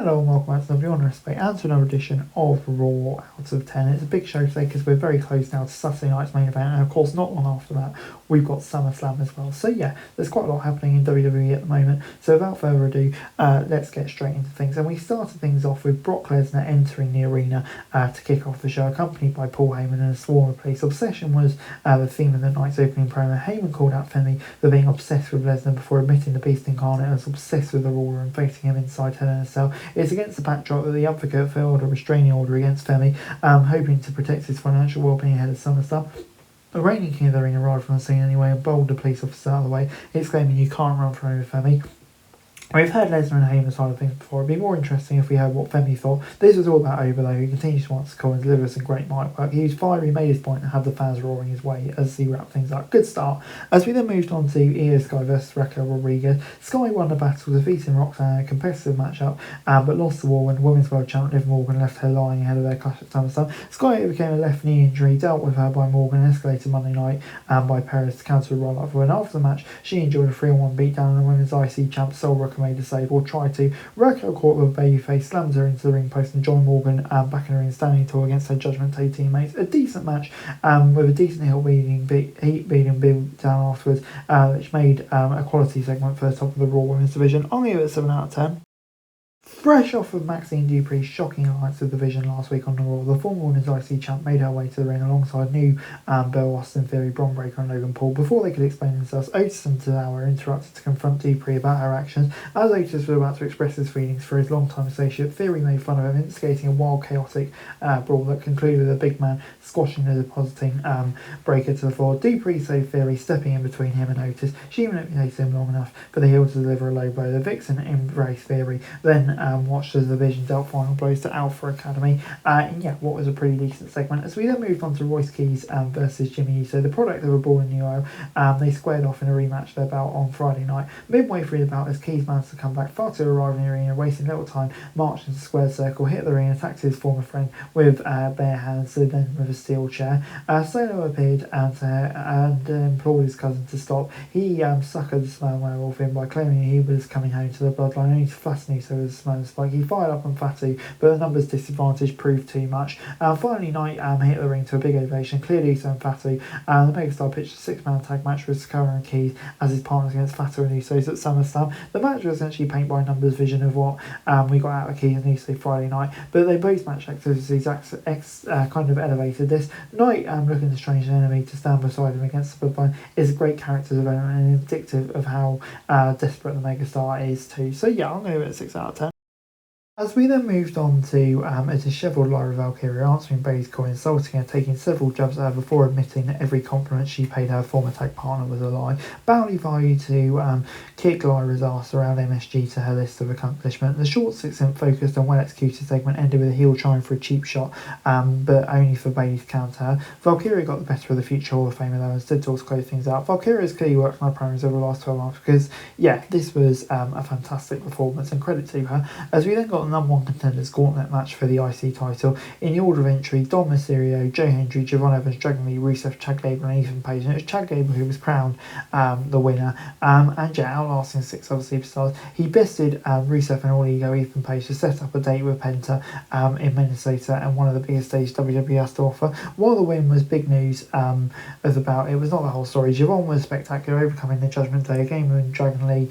Hello and welcome back to the Honor Space and to another edition of Raw out of 10. It's a big show today because we're very close now to Saturday night's main event, and of course not long after that we've got SummerSlam as well. So yeah, there's quite a lot happening in WWE at the moment. So without further ado, let's get straight into things. And we started things off with Brock Lesnar entering the arena to kick off the show, accompanied by Paul Heyman and a swarm of police. Obsession was the theme of the night's opening promo. Heyman called out Femi for being obsessed with Lesnar before admitting the Beast Incarnate was obsessed with the Ruler and facing him inside Hell in a Cell. It's against the backdrop that the Advocate filed a restraining order against Femi, hoping to protect his financial well-being ahead of SummerSlam. The reigning king of the ring arrived from the scene anyway and bowled the police officer out of the way, exclaiming, "You can't run from over Femi." We've heard Lesnar and Heyman side of things before. It'd be more interesting if we heard what Femi thought. This was all about Oba though, who continues to want to call and deliver some great mic work. He was fiery, made his point and had the fans roaring his way as he wrapped things up. Good start. As we then moved on to Io Sky versus Raquel Rodriguez, Sky won the battle, defeating Roxanne in a competitive matchup, but lost the war when Women's World Champion Liv Morgan left her lying ahead of their clash at SummerSlam. Sky overcame a left knee injury, dealt with her by Morgan, and escalated Monday night by Perez to counter a roll-up for win. After the match, she enjoyed a 3-on-1 beatdown, and the Women's IC champ Sol Rucker made a save, or tried to. Raquel caught with a babyface, slams her into the ring post, and John Morgan back in the ring standing tall against her Judgment Day teammates. A decent match with a decent heat beating build down afterwards, which made a quality segment for the top of the Raw Women's division. I'm going to give it a 7 out of 10. Fresh off of Maxine Dupree's shocking alliance with the Division last week on the Raw, the former Women's IC champ made her way to the ring alongside new Bill Austin Theory, Bron Breakker and Logan Paul. Before they could explain themselves, Otis and Tozawa were interrupted to confront Dupree about her actions. As Otis was about to express his feelings for his longtime associate, Theory made fun of him, instigating a wild, chaotic brawl that concluded with a big man squashing and depositing Breakker to the floor. Dupree saved Theory, stepping in between him and Otis. She manipulated him long enough for the heel to deliver a low blow. The Vixen embraced Theory, then watched as the Division dealt final blows to Alpha Academy. And yeah, what was a pretty decent segment. As we then moved on to Royce Keys versus Jimmy Uso, the product of a Brawl in New Oil, they squared off in a rematch of their bout on Friday night. Midway through the bout, as Keys managed to come back, Fatu arrived in the arena, wasting little time, marched into the square circle, hit the ring, attacked his former friend with bare hands, then with a steel chair. Solo appeared and implored his cousin to stop. He suckered the Samoan werewolf in by claiming he was coming home to the bloodline, only to flatten Uso with a Samoan spike. He fired up on Fatu, but the numbers disadvantage proved too much. Finally, Knight hit the ring to a big ovation, cleared Uso and Fatu. The Megastar pitched a 6-man tag match with Sakura and Keys as his partners against Fatu and Usos at SummerSlam. The match was essentially paint by numbers vision of what we got out of Keys and Uso Friday night, but they both match activities kind of elevated this. Knight, looking to strange an enemy to stand beside him against the bloodline, is a great character development and indicative of how desperate the Megastar is too. So yeah, I'm going to give it a 6 out of 10. As we then moved on to a dishevelled Lyra Valkyria answering Bayley's call, insulting her, taking several jabs at her before admitting that every compliment she paid her former tag partner was a lie. Bayley vowed to kick Lyra's ass around MSG to her list of accomplishments. The short succinct focused and well executed segment ended with a heel trying for a cheap shot, but only for Bayley to counter her. Valkyria got the better of the future Hall of Famer though and stood tall to close things out. Valkyria has clearly worked on her promos over the last 12 months because, yeah, this was a fantastic performance and credit to her. As we then got the number one contenders gauntlet match for the IC title. In the order of entry, Dom Mysterio, Joe Hendry, Javon Evans, Dragon Lee, Rusev, Chad Gable and Ethan Page. And it was Chad Gable who was crowned the winner. And yeah, outlasting 6 other superstars. He bested Rusev and All Ego Ethan Page to set up a date with Penta in Minnesota and one of the biggest stages WWE has to offer. While the win was big news of the bout, it was not the whole story. Javon was spectacular, overcoming the Judgment Day, a game when Dragon Lee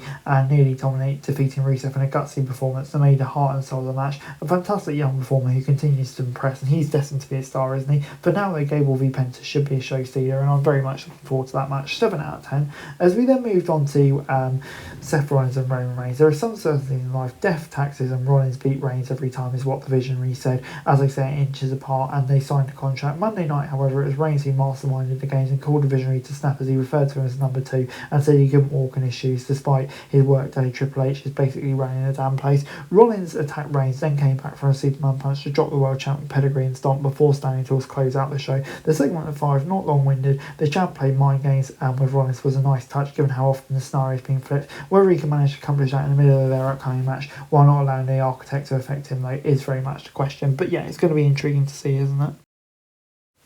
nearly defeating Rusev in a gutsy performance that made the heart and soul of the match. A fantastic young performer who continues to impress, and he's destined to be a star, isn't he? But now that Gable v Penta should be a show stealer, and I'm very much looking forward to that match. 7 out of 10. As we then moved on to Seth Rollins and Roman Reigns, there are some certainties in life. Death, taxes, and Rollins beat Reigns every time is what the Visionary said, as they say, inches apart, and they signed a contract. Monday night, however, it was Reigns who masterminded the games and called the Visionary to snap, as he referred to him as number 2, and said he couldn't walk in his shoes despite his workday. Triple H is basically running the damn place. Rollins attacked Reigns, then came back from a Superman punch to drop the world champ pedigree and stomp before standing tall to close out the show. The segment of 5, not long-winded. The champ played mind games with Rollins was a nice touch given how often the scenario is being flipped. Whether he can manage to accomplish that in the middle of their upcoming match while not allowing the architect to affect him though is very much the question. But yeah, it's going to be intriguing to see, isn't it?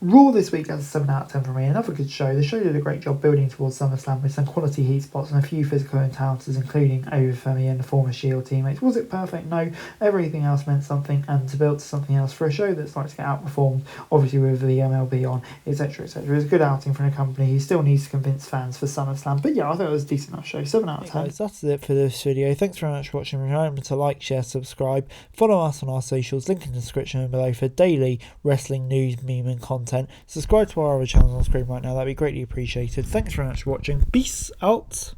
Raw this week has a 7 out of 10 from me. Another good show. The show did a great job building towards SummerSlam with some quality heat spots and a few physical encounters, including over Femi and the former Shield teammates. Was it perfect? No. Everything else meant something, and to build to something else for a show that's like to get outperformed, obviously with the MLB on, etc., etc. It's a good outing from a company who still needs to convince fans for SummerSlam. But yeah, I thought it was a decent enough show. 7 out of 10. Guys, that's it for this video. Thanks very much for watching. Remember to like, share, subscribe. Follow us on our socials. Link in the description below for daily wrestling news, meme and content. Subscribe to our other channels on screen right now. That'd be greatly appreciated. Thanks very much for watching. Peace out.